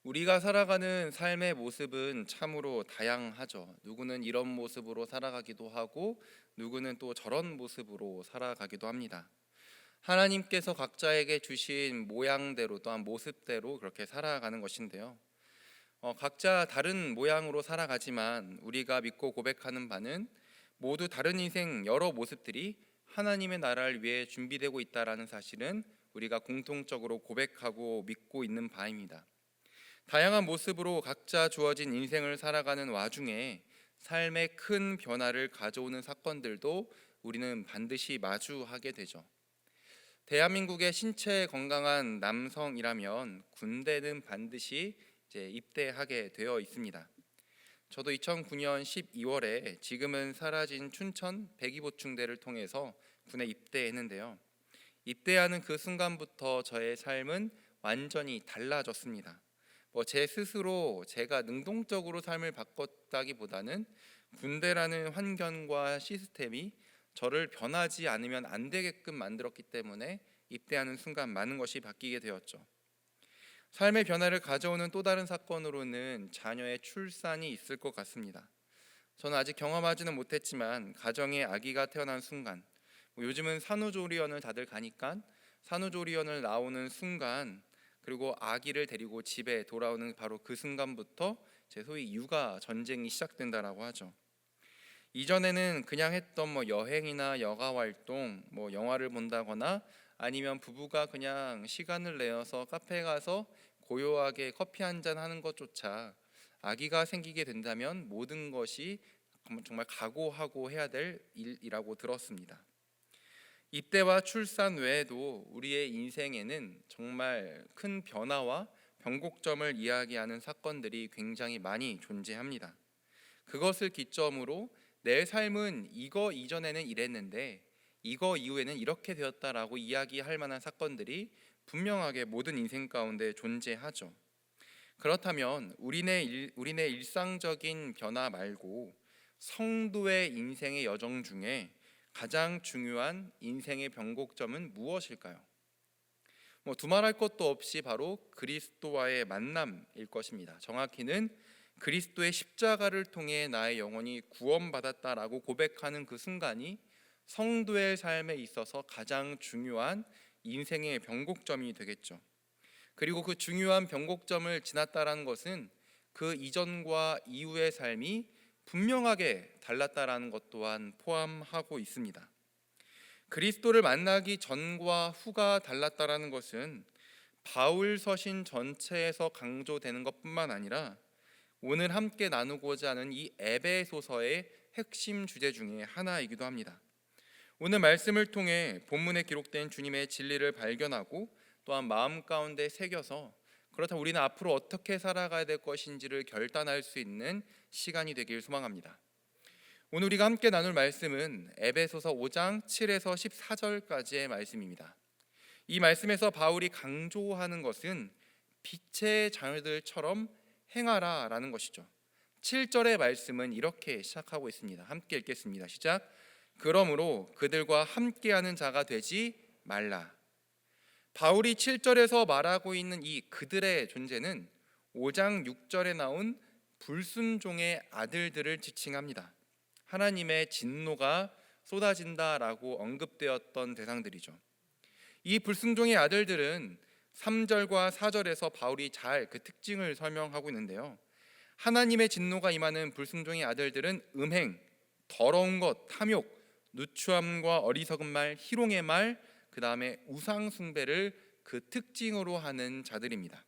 우리가 살아가는 삶의 모습은 참으로 다양하죠. 누구는 이런 모습으로 살아가기도 하고, 누구는 또 저런 모습으로 살아가기도 합니다. 하나님께서 각자에게 주신 모양대로 또한 모습대로 그렇게 살아가는 것인데요. 각자 다른 모양으로 살아가지만 우리가 믿고 고백하는 바는 모두 다른 인생 여러 모습들이 하나님의 나라를 위해 준비되고 있다라는 사실은 우리가 공통적으로 고백하고 믿고 있는 바입니다. 다양한 모습으로 각자 주어진 인생을 살아가는 와중에 삶의 큰 변화를 가져오는 사건들도 우리는 반드시 마주하게 되죠. 대한민국의 신체 건강한 남성이라면 군대는 반드시 이제 입대하게 되어 있습니다. 저도 2009년 12월에 지금은 사라진 춘천 백이보충대를 통해서 군에 입대했는데요. 입대하는 그 순간부터 저의 삶은 완전히 달라졌습니다. 제 스스로 제가 능동적으로 삶을 바꿨다기보다는 군대라는 환경과 시스템이 저를 변하지 않으면 안 되게끔 만들었기 때문에 입대하는 순간 많은 것이 바뀌게 되었죠. 삶의 변화를 가져오는 또 다른 사건으로는 자녀의 출산이 있을 것 같습니다. 저는 아직 경험하지는 못했지만 가정에 아기가 태어난 순간, 요즘은 산후조리원을 다들 가니까 산후조리원을 나오는 순간, 그리고 아기를 데리고 집에 돌아오는 바로 그 순간부터 제 소위 육아 전쟁이 시작된다라고 하죠. 이전에는 그냥 했던 여행이나 여가 활동, 영화를 본다거나 아니면 부부가 그냥 시간을 내어서 카페에 가서 고요하게 커피 한 잔 하는 것조차 아기가 생기게 된다면 모든 것이 정말 각오하고 해야 될 일이라고 들었습니다. 입대와 출산 외에도 우리의 인생에는 정말 큰 변화와 변곡점을 이야기하는 사건들이 굉장히 많이 존재합니다. 그것을 기점으로 내 삶은 이거 이전에는 이랬는데 이거 이후에는 이렇게 되었다라고 이야기할 만한 사건들이 분명하게 모든 인생 가운데 존재하죠. 그렇다면 우리네 일상적인 변화 말고 성도의 인생의 여정 중에 가장 중요한 인생의 변곡점은 무엇일까요? 두말할 것도 없이 바로 그리스도와의 만남일 것입니다. 정확히는 그리스도의 십자가를 통해 나의 영혼이 구원받았다라고 고백하는 그 순간이 성도의 삶에 있어서 가장 중요한 인생의 변곡점이 되겠죠. 그리고 그 중요한 변곡점을 지났다라는 것은 그 이전과 이후의 삶이 분명하게 달랐다라는 것 또한 포함하고 있습니다. 그리스도를 만나기 전과 후가 달랐다라는 것은 바울 서신 전체에서 강조되는 것뿐만 아니라 오늘 함께 나누고자 하는 이 에베소서의 핵심 주제 중에 하나이기도 합니다. 오늘 말씀을 통해 본문에 기록된 주님의 진리를 발견하고 또한 마음 가운데 새겨서 그렇다면 우리는 앞으로 어떻게 살아가야 될 것인지를 결단할 수 있는 시간이 되길 소망합니다. 오늘 우리가 함께 나눌 말씀은 에베소서 5장 7에서 14절까지의 말씀입니다. 이 말씀에서 바울이 강조하는 것은 빛의 자녀들처럼 행하라라는 것이죠. 7절의 말씀은 이렇게 시작하고 있습니다. 함께 읽겠습니다. 시작. 그러므로 그들과 함께하는 자가 되지 말라. 바울이 7절에서 말하고 있는 이 그들의 존재는 5장 6절에 나온 불순종의 아들들을 지칭합니다. 하나님의 진노가 쏟아진다라고 언급되었던 대상들이죠. 이 불순종의 아들들은 3절과 4절에서 바울이 잘 그 특징을 설명하고 있는데요. 하나님의 진노가 임하는 불순종의 아들들은 음행, 더러운 것, 탐욕, 누추함과 어리석은 말, 희롱의 말, 그 다음에 우상 숭배를 그 특징으로 하는 자들입니다.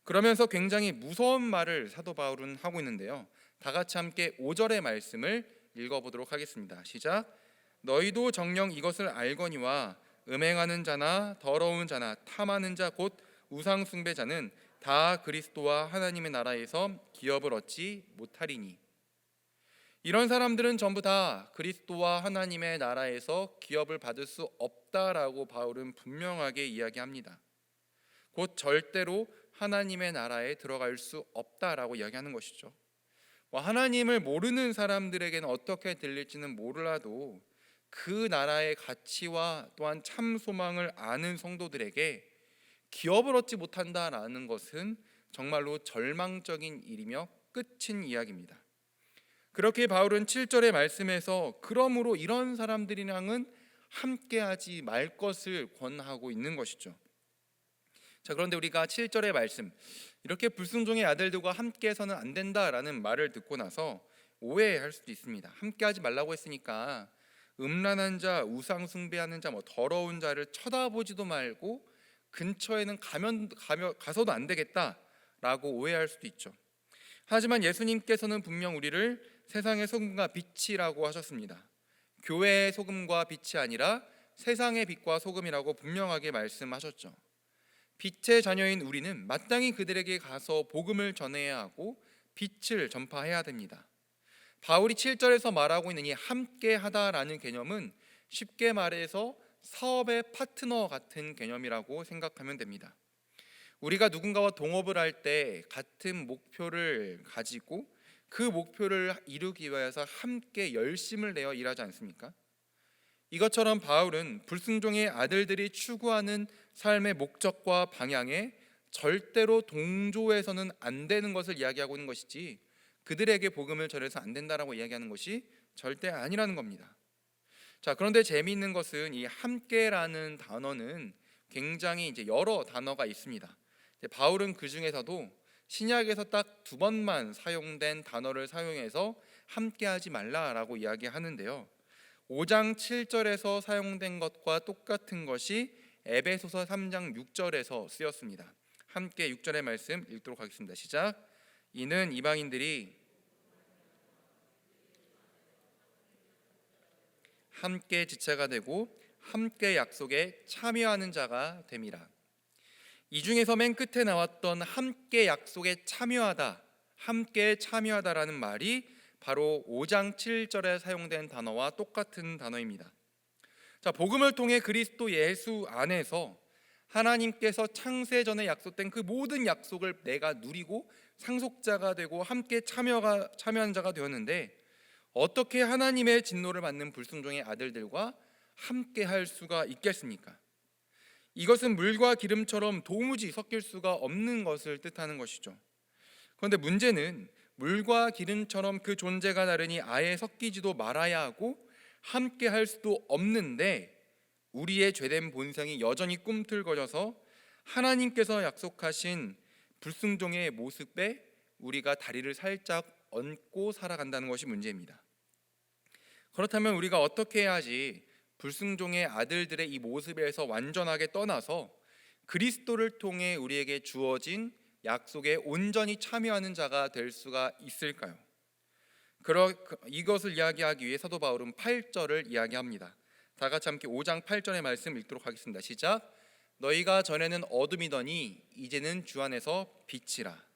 그러면서 굉장히 무서운 말을 사도 바울은 하고 있는데요. 다 같이 함께 5절의 말씀을 읽어보도록 하겠습니다. 시작. 너희도 정녕 이것을 알거니와 음행하는 자나 더러운 자나 탐하는 자 곧 우상 숭배자는 다 그리스도와 하나님의 나라에서 기업을 얻지 못하리니. 이런 사람들은 전부 다 그리스도와 하나님의 나라에서 기업을 받을 수 없다라고 바울은 분명하게 이야기합니다. 곧 절대로 하나님의 나라에 들어갈 수 없다라고 이야기하는 것이죠. 하나님을 모르는 사람들에게는 어떻게 들릴지는 몰라도 그 나라의 가치와 또한 참 소망을 아는 성도들에게 기업을 얻지 못한다라는 것은 정말로 절망적인 일이며 끝인 이야기입니다. 그렇게 바울은 7절의 말씀에서 그러므로 이런 사람들이랑은 함께하지 말 것을 권하고 있는 것이죠. 자, 그런데 우리가 7절의 말씀, 이렇게 불순종의 아들들과 함께해서는 안 된다라는 말을 듣고 나서 오해할 수도 있습니다. 함께하지 말라고 했으니까 음란한 자, 우상 숭배하는 자, 더러운 자를 쳐다보지도 말고 근처에는 가서도 안 되겠다라고 오해할 수도 있죠. 하지만 예수님께서는 분명 우리를 세상의 소금과 빛이라고 하셨습니다. 교회의 소금과 빛이 아니라 세상의 빛과 소금이라고 분명하게 말씀하셨죠. 빛의 자녀인 우리는 마땅히 그들에게 가서 복음을 전해야 하고 빛을 전파해야 됩니다. 바울이 7절에서 말하고 있는 이 함께하다라는 개념은 쉽게 말해서 사업의 파트너 같은 개념이라고 생각하면 됩니다. 우리가 누군가와 동업을 할 때 같은 목표를 가지고 그 목표를 이루기 위해서 함께 열심을 내어 일하지 않습니까? 이것처럼 바울은 불순종의 아들들이 추구하는 삶의 목적과 방향에 절대로 동조해서는 안 되는 것을 이야기하고 있는 것이지 그들에게 복음을 전해서 안 된다라고 이야기하는 것이 절대 아니라는 겁니다. 자, 그런데 재미있는 것은 이 함께라는 단어는 굉장히 여러 단어가 있습니다. 바울은 그 중에서도 신약에서 딱 2번만 사용된 단어를 사용해서 함께하지 말라라고 이야기하는데요. 5장 7절에서 사용된 것과 똑같은 것이 에베소서 3장 6절에서 쓰였습니다. 함께 6절의 말씀 읽도록 하겠습니다. 시작. 이는 이방인들이 함께 지체가 되고 함께 약속에 참여하는 자가 됨이라. 이 중에서 맨 끝에 나왔던 함께 약속에 참여하다, 함께 참여하다라는 말이 바로 5장 7절에 사용된 단어와 똑같은 단어입니다. 자, 복음을 통해 그리스도 예수 안에서 하나님께서 창세 전에 약속된 그 모든 약속을 내가 누리고 상속자가 되고 함께 참여한 자가 되었는데 어떻게 하나님의 진노를 받는 불순종의 아들들과 함께 할 수가 있겠습니까? 이것은 물과 기름처럼 도무지 섞일 수가 없는 것을 뜻하는 것이죠. 그런데 문제는 물과 기름처럼 그 존재가 다르니 아예 섞이지도 말아야 하고 함께 할 수도 없는데 우리의 죄된 본성이 여전히 꿈틀거려서 하나님께서 약속하신 불순종의 모습에 우리가 다리를 살짝 얹고 살아간다는 것이 문제입니다. 그렇다면 우리가 어떻게 해야지 불순종의 아들들의 이 모습에서 완전하게 떠나서 그리스도를 통해 우리에게 주어진 약속에 온전히 참여하는 자가 될 수가 있을까요? 이것을 이야기하기 위해 사도 바울은 8절을 이야기합니다. 다 같이 함께 5장 8절의 말씀 읽도록 하겠습니다. 시작. 너희가 전에는 어둠이더니 이제는 주 안에서 빛이라.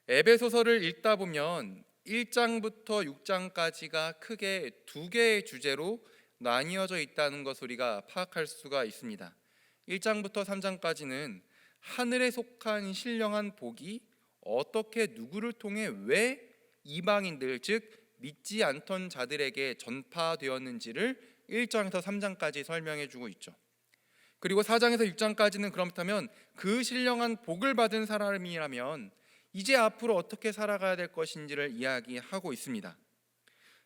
에베소서를 읽다 보면 1장부터 6장까지가 크게 2개의 주제로 나뉘어져 있다는 것을 우리가 파악할 수가 있습니다. 1장부터 3장까지는 하늘에 속한 신령한 복이 어떻게 누구를 통해 왜 이방인들 즉 믿지 않던 자들에게 전파되었는지를 1장에서 3장까지 설명해 주고 있죠. 그리고 4장에서 6장까지는 그렇다면 그 신령한 복을 받은 사람이라면 이제 앞으로 어떻게 살아가야 될 것인지를 이야기하고 있습니다.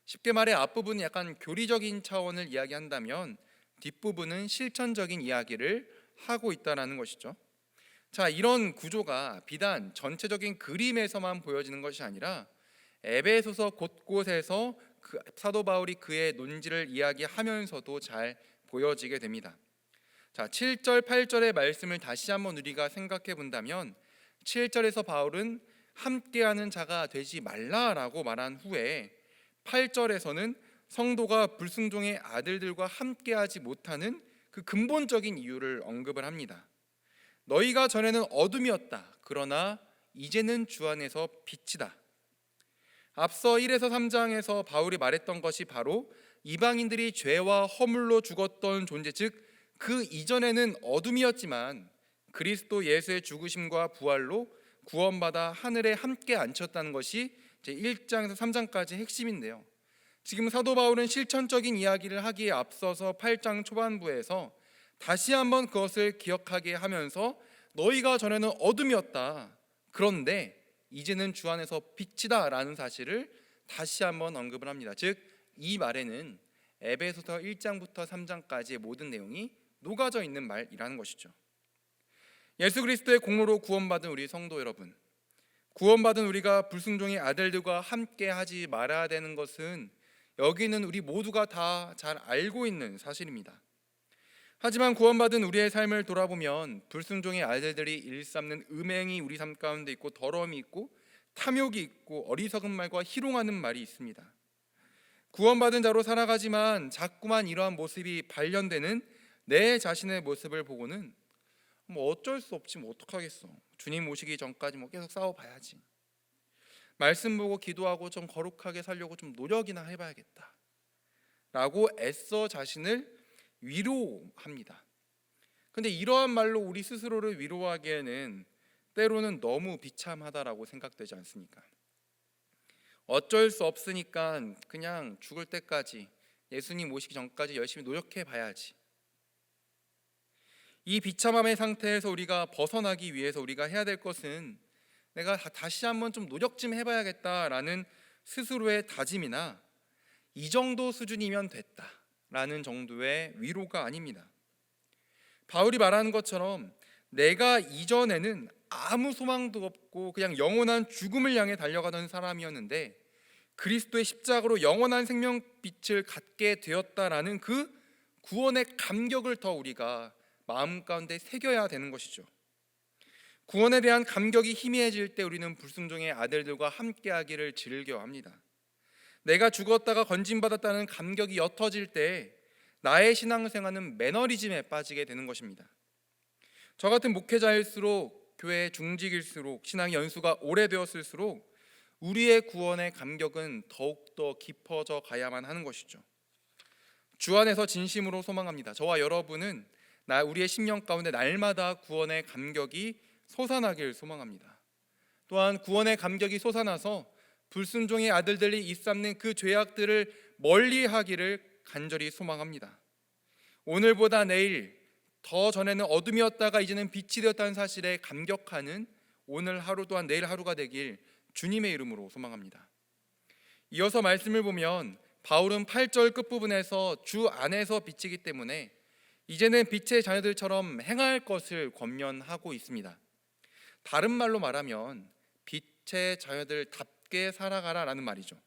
쉽게 말해 앞부분은 약간 교리적인 차원을 이야기한다면 뒷부분은 실천적인 이야기를 하고 있다는 것이죠. 자, 이런 구조가 비단 전체적인 그림에서만 보여지는 것이 아니라 에베소서 곳곳에서 사도 바울이 그의 논지를 이야기하면서도 잘 보여지게 됩니다. 자, 7절 8절의 말씀을 다시 한번 우리가 생각해 본다면 7절에서 바울은 함께하는 자가 되지 말라라고 말한 후에 8절에서는 성도가 불순종의 아들들과 함께하지 못하는 그 근본적인 이유를 언급을 합니다. 너희가 전에는 어둠이었다. 그러나 이제는 주 안에서 빛이다. 앞서 1에서 3장에서 바울이 말했던 것이 바로 이방인들이 죄와 허물로 죽었던 존재, 즉 그 이전에는 어둠이었지만 그리스도 예수의 죽으심과 부활로 구원받아 하늘에 함께 앉혔다는 것이 1장에서 3장까지 핵심인데요. 지금 사도 바울은 실천적인 이야기를 하기에 앞서서 8장 초반부에서 다시 한번 그것을 기억하게 하면서 너희가 전에는 어둠이었다. 그런데 이제는 주 안에서 빛이다라는 사실을 다시 한번 언급을 합니다. 즉 이 말에는 에베소서 1장부터 3장까지의 모든 내용이 녹아져 있는 말이라는 것이죠. 예수 그리스도의 공로로 구원받은 우리 성도 여러분, 구원받은 우리가 불순종의 아들들과 함께 하지 말아야 되는 것은 여기는 우리 모두가 다 잘 알고 있는 사실입니다. 하지만 구원받은 우리의 삶을 돌아보면 불순종의 아들들이 일삼는 음행이 우리 삶 가운데 있고, 더러움이 있고, 탐욕이 있고, 어리석은 말과 희롱하는 말이 있습니다. 구원받은 자로 살아가지만 자꾸만 이러한 모습이 발견되는 내 자신의 모습을 보고는 어쩔 수 없지, 어떡하겠어, 주님 오시기 전까지 계속 싸워봐야지, 말씀 보고 기도하고 좀 거룩하게 살려고 좀 노력이나 해봐야겠다 라고 애써 자신을 위로합니다. 근데 이러한 말로 우리 스스로를 위로하기에는 때로는 너무 비참하다라고 생각되지 않습니까? 어쩔 수 없으니까 그냥 죽을 때까지, 예수님 오시기 전까지 열심히 노력해 봐야지. 이 비참함의 상태에서 우리가 벗어나기 위해서 우리가 해야 될 것은 내가 다시 한번 좀 노력 좀 해봐야겠다라는 스스로의 다짐이나 이 정도 수준이면 됐다라는 정도의 위로가 아닙니다. 바울이 말하는 것처럼 내가 이전에는 아무 소망도 없고 그냥 영원한 죽음을 향해 달려가던 사람이었는데 그리스도의 십자가로 영원한 생명빛을 갖게 되었다라는 그 구원의 감격을 더 우리가 마음 가운데 새겨야 되는 것이죠. 구원에 대한 감격이 희미해질 때 우리는 불순종의 아들들과 함께하기를 즐겨합니다. 내가 죽었다가 건진받았다는 감격이 옅어질 때 나의 신앙생활은 매너리즘에 빠지게 되는 것입니다. 저 같은 목회자일수록, 교회 중직일수록, 신앙 연수가 오래되었을수록 우리의 구원의 감격은 더욱더 깊어져 가야만 하는 것이죠. 주 안에서 진심으로 소망합니다. 저와 여러분은 우리의 심령 가운데 날마다 구원의 감격이 솟아나길 소망합니다. 또한 구원의 감격이 솟아나서 불순종의 아들들이 일삼는 그 죄악들을 멀리하기를 간절히 소망합니다. 오늘보다 내일, 더 전에는 어둠이었다가 이제는 빛이 되었다는 사실에 감격하는 오늘 하루 또한 내일 하루가 되길 주님의 이름으로 소망합니다. 이어서 말씀을 보면 바울은 8절 끝부분에서 주 안에서 빛이기 때문에 이제는 빛의 자녀들처럼 행할 것을 권면하고 있습니다. 다른 말로 말하면 빛의 자녀들답게 살아가라라는 말이죠.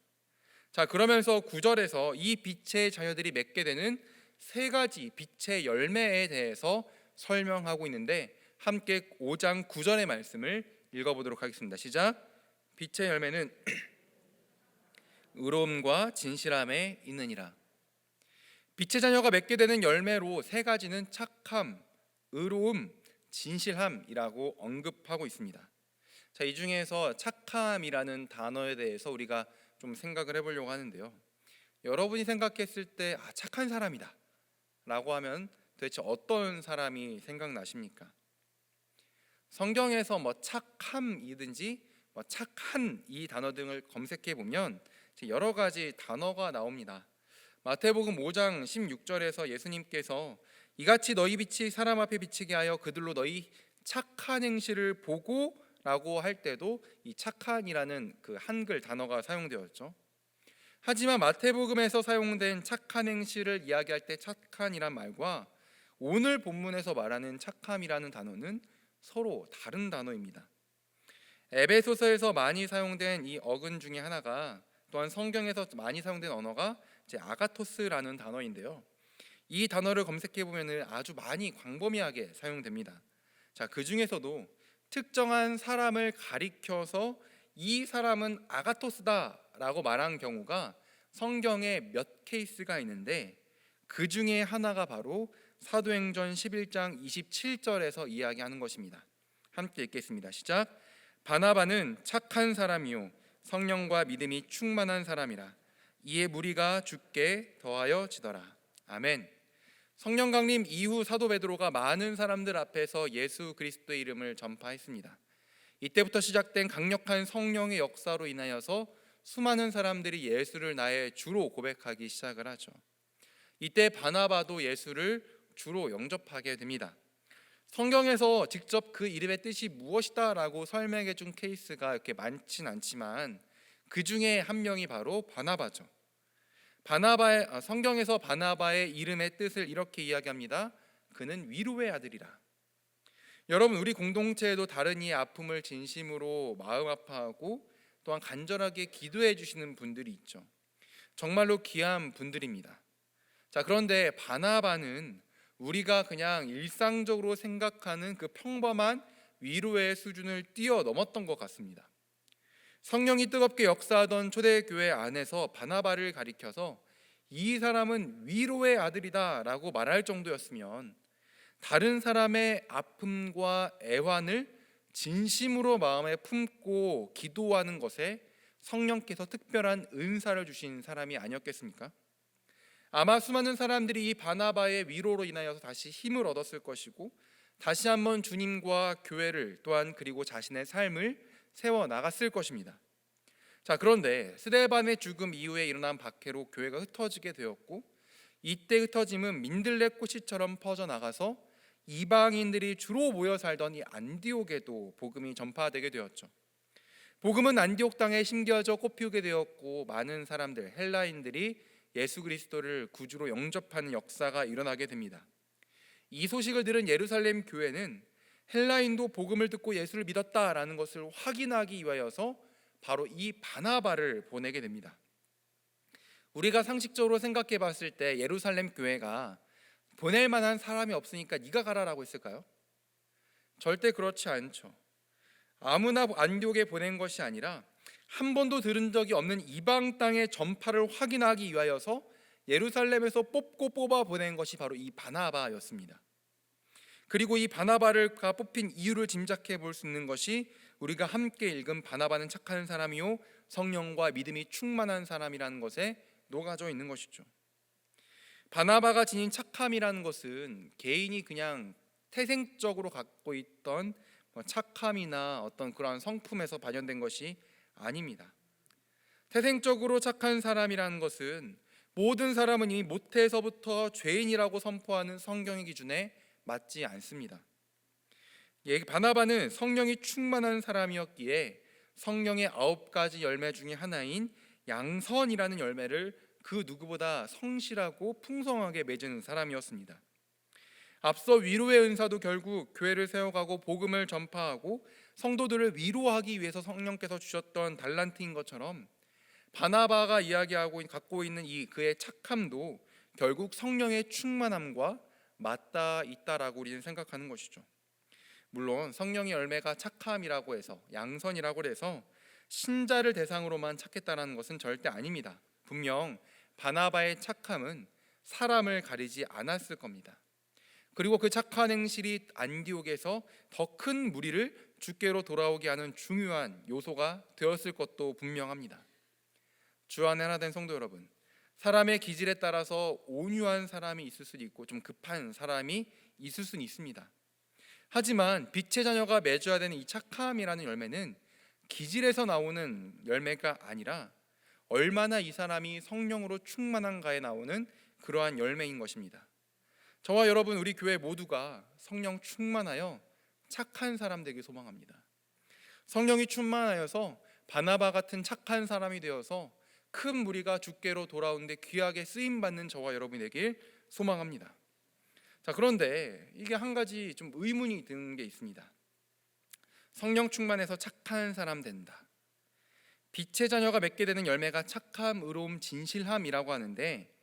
자, 그러면서 9절에서 이 빛의 자녀들이 맺게 되는 세 가지 빛의 열매에 대해서 설명하고 있는데 함께 5장 9절의 말씀을 읽어보도록 하겠습니다. 시작. 빛의 열매는 의로움과 진실함에 있느니라. 빛의 자녀가 맺게 되는 열매로 세 가지는 착함, 의로움, 진실함이라고 언급하고 있습니다. 자, 이 중에서 착함이라는 단어에 대해서 우리가 좀 생각을 해보려고 하는데요. 여러분이 생각했을 때 착한 사람이다 라고 하면 도대체 어떤 사람이 생각나십니까? 성경에서 착함이든지 착한 이 단어 등을 검색해 보면 여러 가지 단어가 나옵니다. 마태복음 5장 16절에서 예수님께서 이같이 너희 빛이 사람 앞에 비치게 하여 그들로 너희 착한 행실을 보고 라고 할 때도 이 착한이라는 그 한글 단어가 사용되었죠. 하지만 마태복음에서 사용된 착한 행실을 이야기할 때 착한이란 말과 오늘 본문에서 말하는 착함이라는 단어는 서로 다른 단어입니다. 에베소서에서 많이 사용된 이 어근 중에 하나가, 또한 성경에서 많이 사용된 언어가 아가토스라는 단어인데요. 이 단어를 검색해 보면 아주 많이 광범위하게 사용됩니다. 자, 그 중에서도 특정한 사람을 가리켜서 이 사람은 아가토스다라고 말한 경우가 성경에 몇 케이스가 있는데 그 중에 하나가 바로 사도행전 11장 27절에서 이야기하는 것입니다. 함께 읽겠습니다. 시작. 바나바는 착한 사람이요 성령과 믿음이 충만한 사람이라. 이에 무리가 주께 더하여 지더라. 아멘. 성령 강림 이후 사도 베드로가 많은 사람들 앞에서 예수 그리스도의 이름을 전파했습니다. 이때부터 시작된 강력한 성령의 역사로 인하여서 수많은 사람들이 예수를 나의 주로 고백하기 시작을 하죠. 이때 바나바도 예수를 주로 영접하게 됩니다. 성경에서 직접 그 이름의 뜻이 무엇이다라고 설명해 준 케이스가 이렇게 많진 않지만 그 중에 한 명이 바로 바나바죠. 성경에서 바나바의 이름의 뜻을 이렇게 이야기합니다. 그는 위로의 아들이라. 여러분, 우리 공동체에도 다른 이의 아픔을 진심으로 마음 아파하고 또한 간절하게 기도해 주시는 분들이 있죠. 정말로 귀한 분들입니다. 자, 그런데 바나바는 우리가 그냥 일상적으로 생각하는 그 평범한 위로의 수준을 뛰어넘었던 것 같습니다. 성령이 뜨겁게 역사하던 초대교회 안에서 바나바를 가리켜서 이 사람은 위로의 아들이다라고 말할 정도였으면 다른 사람의 아픔과 애환을 진심으로 마음에 품고 기도하는 것에 성령께서 특별한 은사를 주신 사람이 아니었겠습니까? 아마 수많은 사람들이 이 바나바의 위로로 인하여서 다시 힘을 얻었을 것이고 다시 한번 주님과 교회를 또한 그리고 자신의 삶을 세워 나갔을 것입니다. 자, 그런데 스데반의 죽음 이후에 일어난 박해로 교회가 흩어지게 되었고 이때 흩어짐은 민들레 꽃이처럼 퍼져나가서 이방인들이 주로 모여 살던 이 안디옥에도 복음이 전파되게 되었죠. 복음은 안디옥 땅에 심겨져 꽃피우게 되었고 많은 사람들, 헬라인들이 예수 그리스도를 구주로 영접하는 역사가 일어나게 됩니다. 이 소식을 들은 예루살렘 교회는 헬라인도 복음을 듣고 예수를 믿었다라는 것을 확인하기 위하여서 바로 이 바나바를 보내게 됩니다. 우리가 상식적으로 생각해 봤을 때 예루살렘 교회가 보낼 만한 사람이 없으니까 네가 가라라고 했을까요? 절대 그렇지 않죠. 아무나 안디옥에 보낸 것이 아니라 한 번도 들은 적이 없는 이방 땅의 전파를 확인하기 위하여서 예루살렘에서 뽑아 보낸 것이 바로 이 바나바였습니다. 그리고 이 바나바가 뽑힌 이유를 짐작해 볼 수 있는 것이 우리가 함께 읽은 바나바는 착한 사람이요 성령과 믿음이 충만한 사람이라는 것에 녹아져 있는 것이죠. 바나바가 지닌 착함이라는 것은 개인이 그냥 태생적으로 갖고 있던 착함이나 어떤 그러한 성품에서 발현된 것이 아닙니다. 태생적으로 착한 사람이라는 것은 모든 사람은 이미 모태에서부터 죄인이라고 선포하는 성경의 기준에 맞지 않습니다. 바나바는 성령이 충만한 사람이었기에 성령의 9가지 열매 중에 하나인 양선이라는 열매를 그 누구보다 성실하고 풍성하게 맺은 사람이었습니다. 앞서 위로의 은사도 결국 교회를 세워가고 복음을 전파하고 성도들을 위로하기 위해서 성령께서 주셨던 달란트인 것처럼 바나바가 이야기하고 갖고 있는 이 그의 착함도 결국 성령의 충만함과 맞닿아 있다라고 우리는 생각하는 것이죠. 물론 성령의 열매가 착함이라고 해서 양선이라고 해서 신자를 대상으로만 착했다는 것은 절대 아닙니다. 분명 바나바의 착함은 사람을 가리지 않았을 겁니다. 그리고 그 착한 행실이 안디옥에서 더 큰 무리를 주께로 돌아오게 하는 중요한 요소가 되었을 것도 분명합니다. 주 안에 하나 된 성도 여러분, 사람의 기질에 따라서 온유한 사람이 있을 수도 있고 좀 급한 사람이 있을 수는 있습니다. 하지만 빛의 자녀가 맺어야 되는 이 착함이라는 열매는 기질에서 나오는 열매가 아니라 얼마나 이 사람이 성령으로 충만한가에 나오는 그러한 열매인 것입니다. 저와 여러분, 우리 교회 모두가 성령 충만하여 착한 사람 되길 소망합니다. 성령이 충만하여서 바나바 같은 착한 사람이 되어서 큰 무리가 주께로 돌아오는데 귀하게 쓰임받는 저와 여러분이 되길 소망합니다. 자, 그런데 이게 한 가지 좀 의문이 드는 게 있습니다. 성령 충만해서 착한 사람 된다. 빛의 자녀가 맺게 되는 열매가 착함, 의로움, 진실함이라고 하는데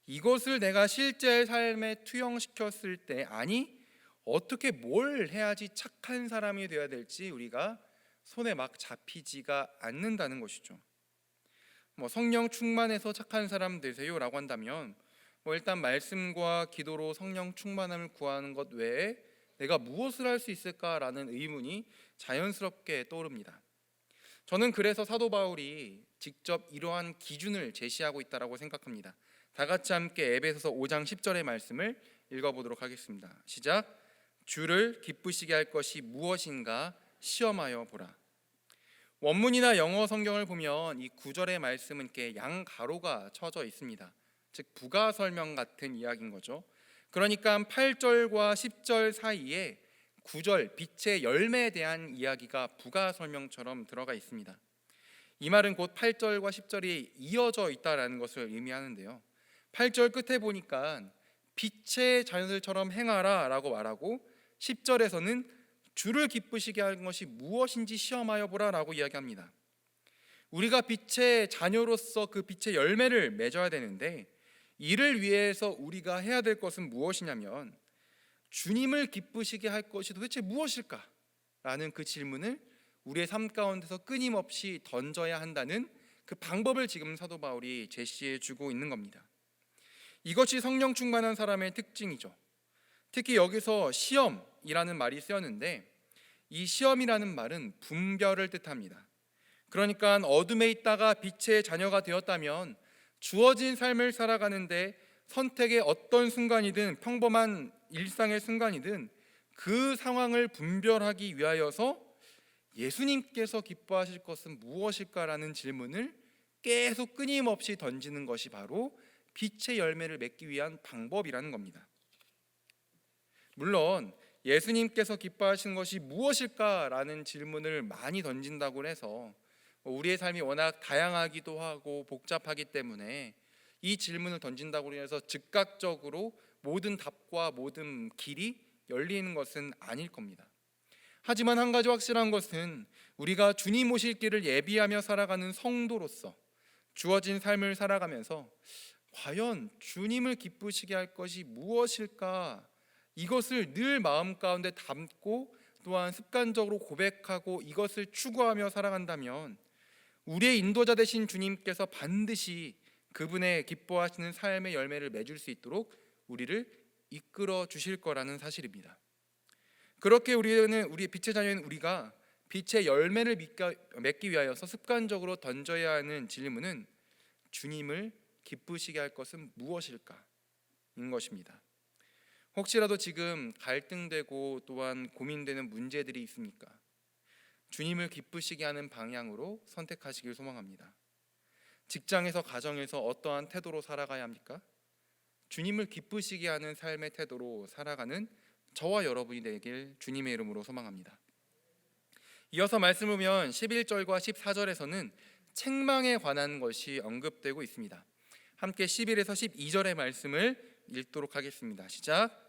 이것을 내가 실제 삶에 투영시켰을 때 아니 어떻게 뭘 해야지 착한 사람이 되어야 될지 우리가 손에 막 잡히지가 않는다는 것이죠. 성령 충만해서 착한 사람 되세요라고 한다면 일단 말씀과 기도로 성령 충만함을 구하는 것 외에 내가 무엇을 할 수 있을까라는 의문이 자연스럽게 떠오릅니다. 저는 그래서 사도 바울이 직접 이러한 기준을 제시하고 있다고 생각합니다. 다 같이 함께 에베소서 5장 10절의 말씀을 읽어보도록 하겠습니다. 시작. 주를 기쁘시게 할 것이 무엇인가 시험하여 보라. 원문이나 영어 성경을 보면 이 9절의 말씀은 이렇게 양가로가 쳐져 있습니다. 즉 부가 설명 같은 이야기인 거죠. 그러니까 8절과 10절 사이에 9절 빛의 열매에 대한 이야기가 부가 설명처럼 들어가 있습니다. 이 말은 곧 8절과 10절이 이어져 있다라는 것을 의미하는데요. 8절 끝에 보니까 빛의 자녀들처럼 행하라 라고 말하고 10절에서는 주를 기쁘시게 하는 것이 무엇인지 시험하여 보라 라고 이야기합니다. 우리가 빛의 자녀로서 그 빛의 열매를 맺어야 되는데, 이를 위해서 우리가 해야 될 것은 무엇이냐면 주님을 기쁘시게 할 것이 도대체 무엇일까? 라는 그 질문을 우리의 삶 가운데서 끊임없이 던져야 한다는 그 방법을 지금 사도 바울이 제시해 주고 있는 겁니다. 이것이 성령 충만한 사람의 특징이죠. 특히 여기서 시험이라는 말이 쓰였는데, 이 시험이라는 말은 분별을 뜻합니다. 그러니까 어둠에 있다가 빛의 자녀가 되었다면 주어진 삶을 살아가는데 선택의 어떤 순간이든 평범한 일상의 순간이든 그 상황을 분별하기 위하여서 예수님께서 기뻐하실 것은 무엇일까라는 질문을 계속 끊임없이 던지는 것이 바로 빛의 열매를 맺기 위한 방법이라는 겁니다. 물론 예수님께서 기뻐하시는 것이 무엇일까라는 질문을 많이 던진다고 해서 우리의 삶이 워낙 다양하기도 하고 복잡하기 때문에 이 질문을 던진다고 해서 즉각적으로 모든 답과 모든 길이 열리는 것은 아닐 겁니다. 하지만 한 가지 확실한 것은 우리가 주님 오실 길을 예비하며 살아가는 성도로서 주어진 삶을 살아가면서 과연 주님을 기쁘시게 할 것이 무엇일까, 이것을 늘 마음 가운데 담고 또한 습관적으로 고백하고 이것을 추구하며 살아간다면 우리의 인도자 되신 주님께서 반드시 그분의 기뻐하시는 삶의 열매를 맺을 수 있도록 우리를 이끌어 주실 거라는 사실입니다. 그렇게 우리의 빛의 자녀인 우리가 빛의 열매를 맺기 위하여서 습관적으로 던져야 하는 질문은 주님을 기쁘시게 할 것은 무엇일까? 인 것입니다. 혹시라도 지금 갈등되고 또한 고민되는 문제들이 있습니까? 주님을 기쁘시게 하는 방향으로 선택하시길 소망합니다. 직장에서 가정에서 어떠한 태도로 살아가야 합니까? 주님을 기쁘시게 하는 삶의 태도로 살아가는 저와 여러분이 되길 주님의 이름으로 소망합니다. 이어서 말씀을 보면 11절과 14절에서는 책망에 관한 것이 언급되고 있습니다. 함께 11에서 12절의 말씀을 읽도록 하겠습니다. 시작.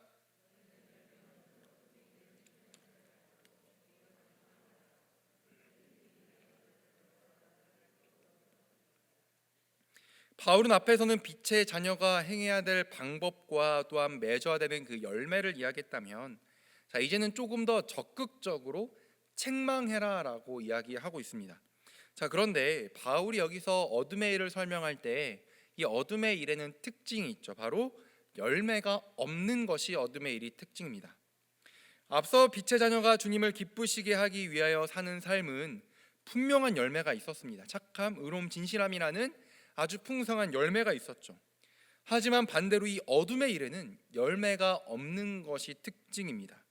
바울은 앞에서는 빛의 자녀가 행해야 될 방법과 또한 맺어야 되는 그 열매를 이야기했다면, 자, 이제는 조금 더 적극적으로 책망해라라고 이야기하고 있습니다. 자, 그런데 바울이 여기서 어둠의 일을 설명할 때 이 어둠의 일에는 특징이 있죠. 바로 열매가 없는 것이 어둠의 일이 특징입니다. 앞서 빛의 자녀가 주님을 기쁘시게 하기 위하여 사는 삶은 분명한 열매가 있었습니다. 착함, 의로움, 진실함이라는 아주 풍성한 열매가 있었죠. 하지만 반대로 이 어둠의 일에는 열매가 없는 것이 특징입니다.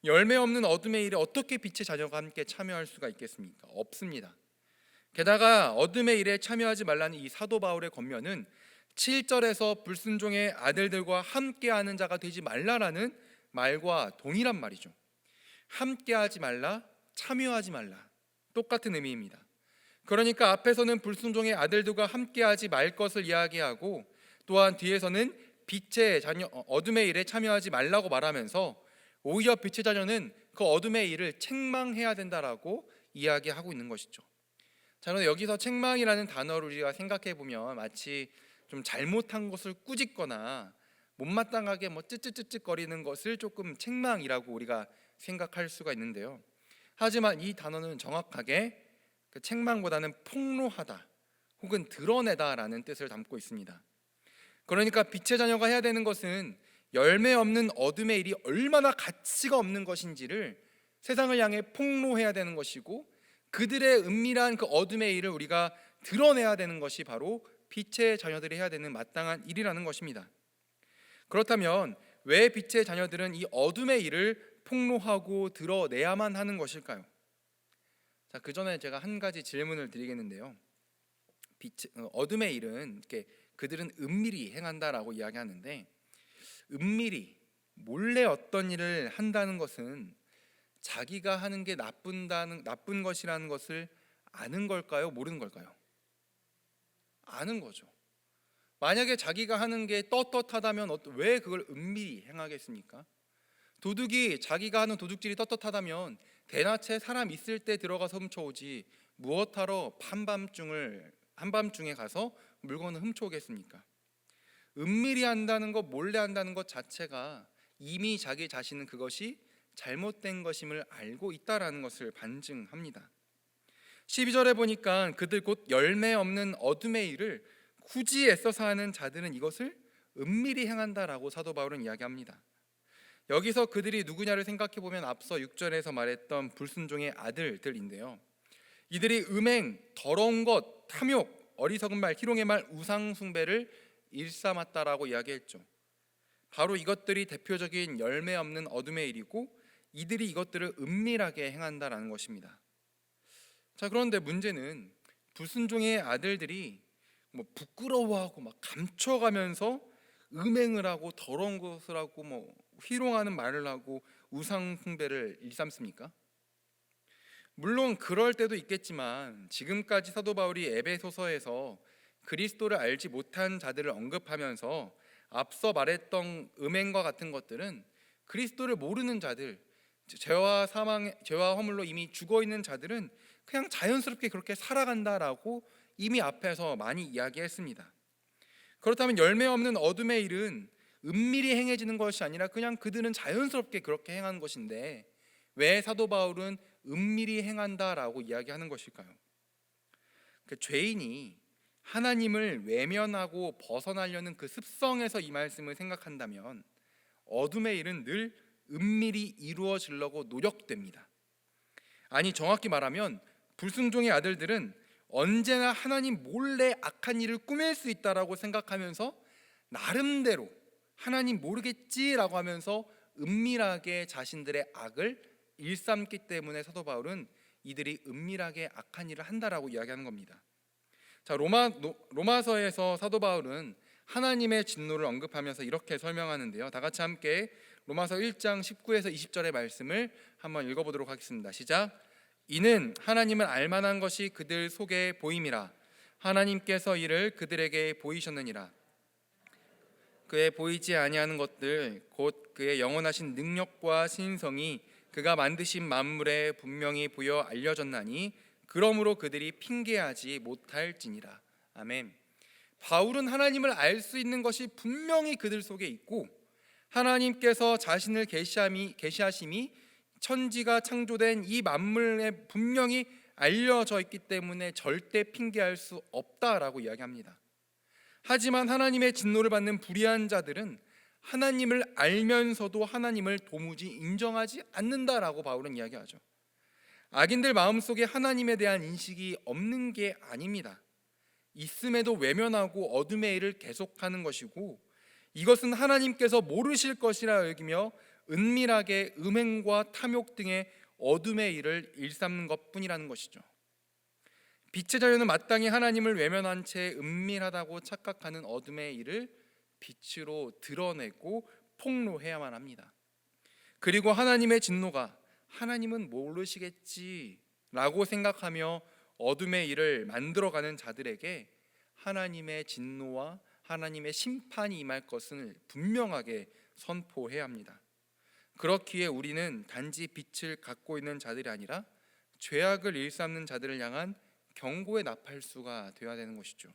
열매 없는 어둠의 일에 어떻게 빛의 자녀가 함께 참여할 수가 있겠습니까? 없습니다. 게다가 어둠의 일에 참여하지 말라는 이 사도 바울의 권면은 7절에서 불순종의 아들들과 함께하는 자가 되지 말라라는 말과 동일한 말이죠. 함께하지 말라, 참여하지 말라, 똑같은 의미입니다. 그러니까 앞에서는 불순종의 아들들과 함께하지 말 것을 이야기하고, 또한 뒤에서는 빛의 자녀, 어둠의 일에 참여하지 말라고 말하면서 오히려 빛의 자녀는 그 어둠의 일을 책망해야 된다라고 이야기하고 있는 것이죠. 자, 그런데 여기서 책망이라는 단어를 우리가 생각해 보면 마치 좀 잘못한 것을 꾸짖거나 못마땅하게 찌찌찌찌거리는 것을 조금 책망이라고 우리가 생각할 수가 있는데요. 하지만 이 단어는 정확하게 그 책망보다는 폭로하다 혹은 드러내다라는 뜻을 담고 있습니다. 그러니까 빛의 자녀가 해야 되는 것은 열매 없는 어둠의 일이 얼마나 가치가 없는 것인지를 세상을 향해 폭로해야 되는 것이고, 그들의 은밀한 그 어둠의 일을 우리가 드러내야 되는 것이 바로 빛의 자녀들이 해야 되는 마땅한 일이라는 것입니다. 그렇다면 왜 빛의 자녀들은 이 어둠의 일을 폭로하고 드러내야만 하는 것일까요? 자, 그 전에 제가 한 가지 질문을 드리겠는데요. 어둠의 일은 이렇게 그들은 은밀히 행한다라고 이야기하는데, 은밀히 몰래 어떤 일을 한다는 것은 자기가 하는 게 나쁜 것이라는 것을 아는 걸까요? 모르는 걸까요? 아는 거죠. 만약에 자기가 하는 게 떳떳하다면 왜 그걸 은밀히 행하겠습니까? 도둑이 자기가 하는 도둑질이 떳떳하다면 대낮에 사람 있을 때 들어가서 훔쳐오지 무엇하러 한밤중에 가서 물건을 훔쳐오겠습니까? 은밀히 한다는 것, 몰래 한다는 것 자체가 이미 자기 자신은 그것이 잘못된 것임을 알고 있다라는 것을 반증합니다. 12절에 보니까 그들 곧 열매 없는 어둠의 일을 굳이 애써서 하는 자들은 이것을 은밀히 행한다라고 사도 바울은 이야기합니다. 여기서 그들이 누구냐를 생각해 보면 앞서 6절에서 말했던 불순종의 아들들인데요. 이들이 음행, 더러운 것, 탐욕, 어리석은 말, 희롱의 말, 우상 숭배를 일삼았다라고 이야기했죠. 바로 이것들이 대표적인 열매 없는 어둠의 일이고 이들이 이것들을 은밀하게 행한다라는 것입니다. 자, 그런데 문제는 불순종의 아들들이 부끄러워하고 막 감춰가면서 음행을 하고 더러운 것을 하고 희롱하는 말을 하고 우상 숭배를 일삼습니까? 물론 그럴 때도 있겠지만 지금까지 사도 바울이 에베소서에서 그리스도를 알지 못한 자들을 언급하면서 앞서 말했던 음행과 같은 것들은 그리스도를 모르는 자들, 죄와 허물로 이미 죽어 있는 자들은 그냥 자연스럽게 그렇게 살아간다라고 이미 앞에서 많이 이야기했습니다. 그렇다면 열매 없는 어둠의 일은 은밀히 행해지는 것이 아니라 그냥 그들은 자연스럽게 그렇게 행하는 것인데 왜 사도 바울은 은밀히 행한다라고 이야기하는 것일까요? 그 죄인이 하나님을 외면하고 벗어나려는 그 습성에서 이 말씀을 생각한다면 어둠의 일은 늘 은밀히 이루어지려고 노력됩니다. 아니, 정확히 말하면 불순종의 아들들은 언제나 하나님 몰래 악한 일을 꾸밀 수 있다라고 생각하면서 나름대로 하나님 모르겠지라고 하면서 은밀하게 자신들의 악을 일삼기 때문에 사도 바울은 이들이 은밀하게 악한 일을 한다라고 이야기하는 겁니다. 자, 로마서에서 사도 바울은 하나님의 진노를 언급하면서 이렇게 설명하는데요. 다 같이 함께 로마서 1장 19에서 20절의 말씀을 한번 읽어보도록 하겠습니다. 시작. 이는 하나님을 알만한 것이 그들 속에 보임이라. 하나님께서 이를 그들에게 보이셨느니라. 그의 보이지 아니하는 것들 곧 그의 영원하신 능력과 신성이 그가 만드신 만물에 분명히 보여 알려졌나니 그러므로 그들이 핑계하지 못할지니라. 아멘. 바울은 하나님을 알 수 있는 것이 분명히 그들 속에 있고 하나님께서 자신을 계시하심이 천지가 창조된 이 만물에 분명히 알려져 있기 때문에 절대 핑계할 수 없다라고 이야기합니다. 하지만 하나님의 진노를 받는 불의한 자들은 하나님을 알면서도 하나님을 도무지 인정하지 않는다라고 바울은 이야기하죠. 악인들 마음속에 하나님에 대한 인식이 없는 게 아닙니다. 있음에도 외면하고 어둠의 일을 계속하는 것이고 이것은 하나님께서 모르실 것이라 여기며 은밀하게 음행과 탐욕 등의 어둠의 일을 일삼는 것뿐이라는 것이죠. 빛의 자녀는 마땅히 하나님을 외면한 채 은밀하다고 착각하는 어둠의 일을 빛으로 드러내고 폭로해야만 합니다. 그리고 하나님의 진노가 하나님은 모르시겠지라고 생각하며 어둠의 일을 만들어가는 자들에게 하나님의 진노와 하나님의 심판이 임할 것을 분명하게 선포해야 합니다. 그렇기에 우리는 단지 빛을 갖고 있는 자들이 아니라 죄악을 일삼는 자들을 향한 경고의 나팔수가 되어야 되는 것이죠.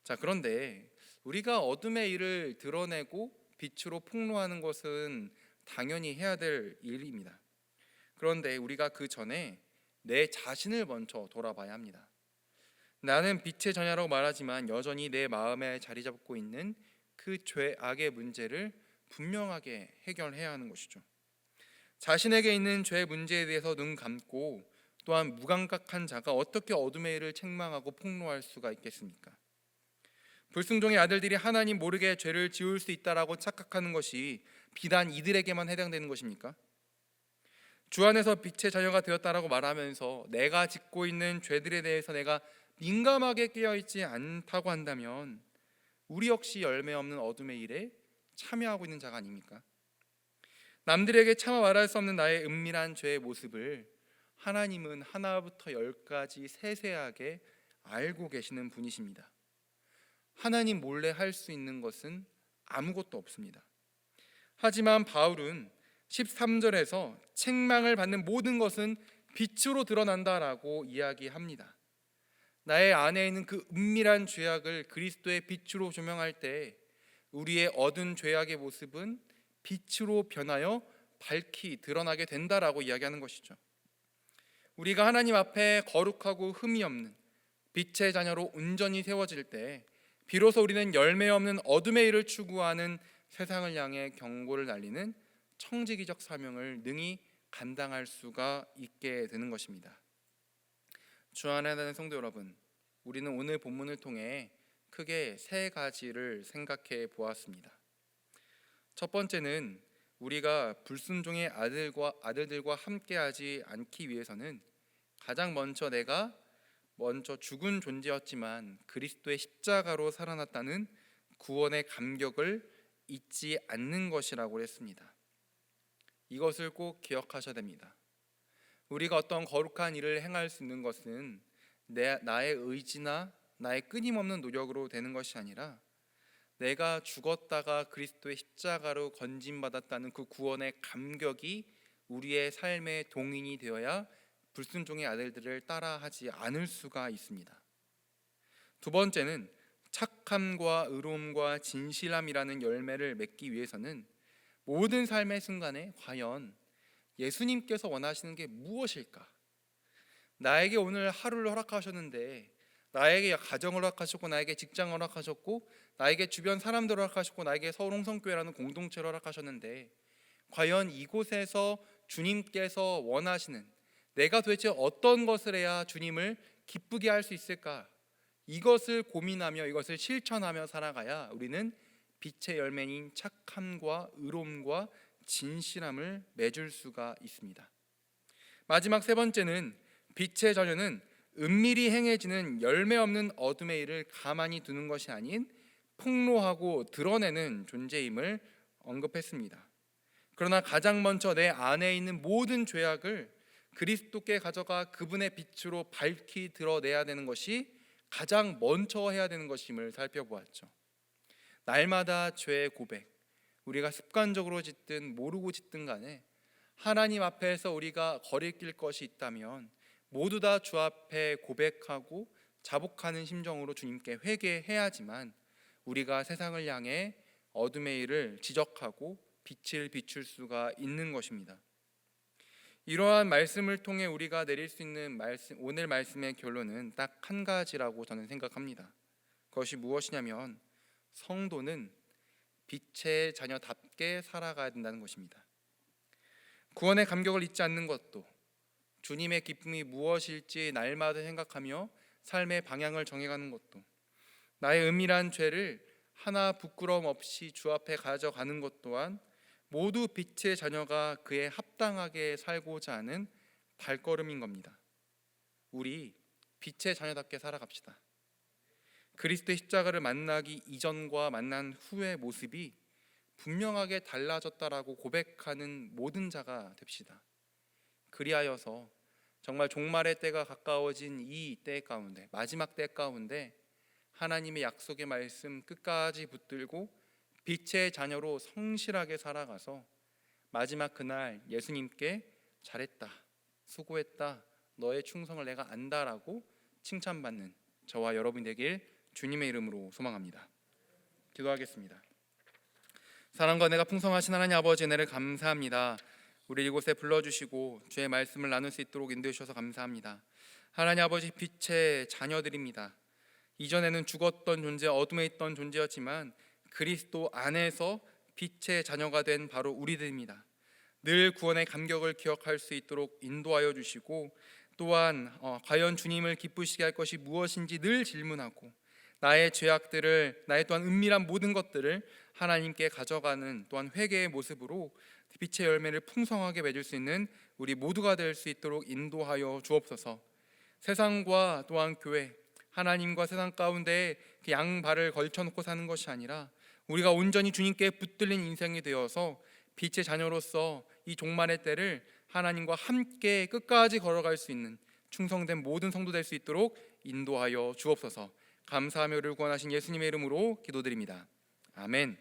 자, 그런데 우리가 어둠의 일을 드러내고 빛으로 폭로하는 것은 당연히 해야 될 일입니다. 그런데 우리가 그 전에 내 자신을 먼저 돌아봐야 합니다. 나는 빛의 자녀라고 말하지만 여전히 내 마음에 자리 잡고 있는 그 죄악의 문제를 분명하게 해결해야 하는 것이죠. 자신에게 있는 죄 문제에 대해서 눈 감고 또한 무감각한 자가 어떻게 어둠의 일을 책망하고 폭로할 수가 있겠습니까? 불순종의 아들들이 하나님 모르게 죄를 지을 수 있다라고 착각하는 것이 비단 이들에게만 해당되는 것입니까? 주 안에서 빛의 자녀가 되었다라고 말하면서 내가 짓고 있는 죄들에 대해서 내가 민감하게 깨어있지 않다고 한다면 우리 역시 열매 없는 어둠의 일에 참여하고 있는 자가 아닙니까? 남들에게 차마 말할 수 없는 나의 은밀한 죄의 모습을 하나님은 하나부터 열까지 세세하게 알고 계시는 분이십니다. 하나님 몰래 할 수 있는 것은 아무것도 없습니다. 하지만 바울은 13절에서 책망을 받는 모든 것은 빛으로 드러난다라고 이야기합니다. 나의 안에 있는 그 은밀한 죄악을 그리스도의 빛으로 조명할 때 우리의 얻은 죄악의 모습은 빛으로 변하여 밝히 드러나게 된다라고 이야기하는 것이죠. 우리가 하나님 앞에 거룩하고 흠이 없는 빛의 자녀로 온전히 세워질 때 비로소 우리는 열매 없는 어둠의 일을 추구하는 세상을 향해 경고를 날리는 청지기적 사명을 능히 감당할 수가 있게 되는 것입니다. 주 안에 사는 성도 여러분, 우리는 오늘 본문을 통해 크게 세 가지를 생각해 보았습니다. 첫 번째는 우리가 불순종의 아들들과 함께하지 않기 위해서는 가장 먼저 내가 죽은 존재였지만 그리스도의 십자가로 살아났다는 구원의 감격을 잊지 않는 것이라고 했습니다. 이것을 꼭 기억하셔야 됩니다. 우리가 어떤 거룩한 일을 행할 수 있는 것은 나의 의지나 나의 끊임없는 노력으로 되는 것이 아니라 내가 죽었다가 그리스도의 십자가로 건짐받았다는 그 구원의 감격이 우리의 삶의 동인이 되어야 불순종의 아들들을 따라하지 않을 수가 있습니다. 두 번째는 착함과 의로움과 진실함이라는 열매를 맺기 위해서는 모든 삶의 순간에 과연 예수님께서 원하시는 게 무엇일까? 나에게 오늘 하루를 허락하셨는데 나에게 가정을 허락하셨고 나에게 직장을 허락하셨고 나에게 주변 사람들을 허락하셨고 나에게 서울 홍성교회라는 공동체를 허락하셨는데 과연 이곳에서 주님께서 원하시는 내가 도대체 어떤 것을 해야 주님을 기쁘게 할 수 있을까? 이것을 고민하며 이것을 실천하며 살아가야 우리는 빛의 열매인 착함과 의로움과 진실함을 맺을 수가 있습니다. 마지막 세 번째는 빛의 자녀는 은밀히 행해지는 열매 없는 어둠의 일을 가만히 두는 것이 아닌 폭로하고 드러내는 존재임을 언급했습니다. 그러나 가장 먼저 내 안에 있는 모든 죄악을 그리스도께 가져가 그분의 빛으로 밝히 드러내야 되는 것이 가장 먼저 해야 되는 것임을 살펴보았죠. 날마다 죄의 고백, 우리가 습관적으로 짓든 모르고 짓든 간에 하나님 앞에서 우리가 거리낄 것이 있다면 모두 다 주 앞에 고백하고 자복하는 심정으로 주님께 회개해야지만 우리가 세상을 향해 어둠의 일을 지적하고 빛을 비출 수가 있는 것입니다. 이러한 말씀을 통해 우리가 내릴 수 있는 오늘 말씀의 결론은 딱 한 가지라고 저는 생각합니다. 그것이 무엇이냐면 성도는 빛의 자녀답게 살아가야 된다는 것입니다. 구원의 감격을 잊지 않는 것도, 주님의 기쁨이 무엇일지 날마다 생각하며 삶의 방향을 정해가는 것도, 나의 은밀한 죄를 하나 부끄러움 없이 주 앞에 가져가는 것 또한 모두 빛의 자녀가 그에 합당하게 살고자 하는 발걸음인 겁니다. 우리 빛의 자녀답게 살아갑시다. 그리스도의 십자가를 만나기 이전과 만난 후의 모습이 분명하게 달라졌다라고 고백하는 모든 자가 됩시다. 그리하여서 정말 종말의 때가 가까워진 이 때 가운데, 마지막 때 가운데 하나님의 약속의 말씀 끝까지 붙들고 빛의 자녀로 성실하게 살아가서 마지막 그날 예수님께 잘했다, 수고했다, 너의 충성을 내가 안다라고 칭찬받는 저와 여러분이 되길 주님의 이름으로 소망합니다. 기도하겠습니다. 사랑과 내가 풍성하신 하나님 아버지, 은혜를 감사합니다. 우리 이곳에 불러주시고 주의 말씀을 나눌 수 있도록 인도해 주셔서 감사합니다. 하나님 아버지, 빛의 자녀들입니다. 이전에는 죽었던 존재, 어둠에 있던 존재였지만 그리스도 안에서 빛의 자녀가 된 바로 우리들입니다. 늘 구원의 감격을 기억할 수 있도록 인도하여 주시고, 또한 과연 주님을 기쁘시게 할 것이 무엇인지 늘 질문하고 나의 죄악들을, 나의 또한 은밀한 모든 것들을 하나님께 가져가는 또한 회개의 모습으로 빛의 열매를 풍성하게 맺을 수 있는 우리 모두가 될 수 있도록 인도하여 주옵소서. 세상과 또한 교회, 하나님과 세상 가운데 그 양발을 걸쳐놓고 사는 것이 아니라 우리가 온전히 주님께 붙들린 인생이 되어서 빛의 자녀로서 이 종말의 때를 하나님과 함께 끝까지 걸어갈 수 있는 충성된 모든 성도 될 수 있도록 인도하여 주옵소서. 감사하며를 구원하신 예수님의 이름으로 기도드립니다. 아멘.